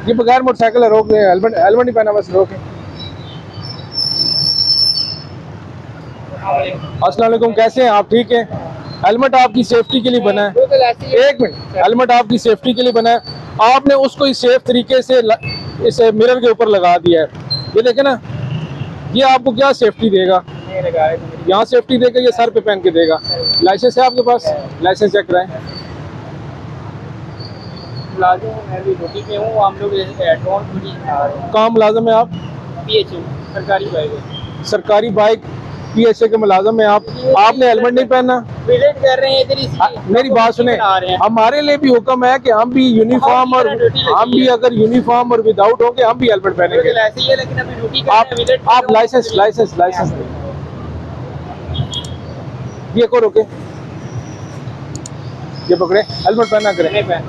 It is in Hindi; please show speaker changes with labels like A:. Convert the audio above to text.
A: ये बगैर मोटरसाइकिल है, रोक रहे हैं। हेलमेट हेलमेट नहीं पहना, बस रोके। अस्सलाम वालेकुम, कैसे हैं आप? ठीक है। हेलमेट आपकी सेफ्टी के लिए बना है। एक मिनट, हेलमेट आपकी सेफ्टी के लिए बना है। आपने उसको इस सेफ तरीके से इस मिरर के ऊपर लगा दिया है। ये देखे ना, ये आपको क्या सेफ्टी देगा? यहाँ सेफ्टी देगा, ये सर पे पहन के देगा। लाइसेंस है आपके पास? लाइसेंस चेक कराएं।
B: मैं भी ड्यूटी पे हूँ। हम लोग
A: कहाँ मुलाजम है आप?
B: PHU सरकारी बाइक है।
A: सरकारी बाइक PHA के मुलाजम है आप। आपने हेलमेट नहीं पहना।
B: विजिट कर रहे हैं इधर, इसलिए
A: मेरी बात सुने, हमारे लिए भी हुक्म है कि हम भी यूनिफॉर्म और हम भी अगर यूनिफॉर्म और विदाउट होंगे हम भी हेलमेट पहनेंगे।
B: ऐसे ही है, लेकिन अभी ड्यूटी कर रहे हैं, विजिट
A: आप लाइसेंस लाइसेंस लाइसेंस ये को रोके, ये पकड़े, हेलमेट पहना करें।
B: नहीं पहन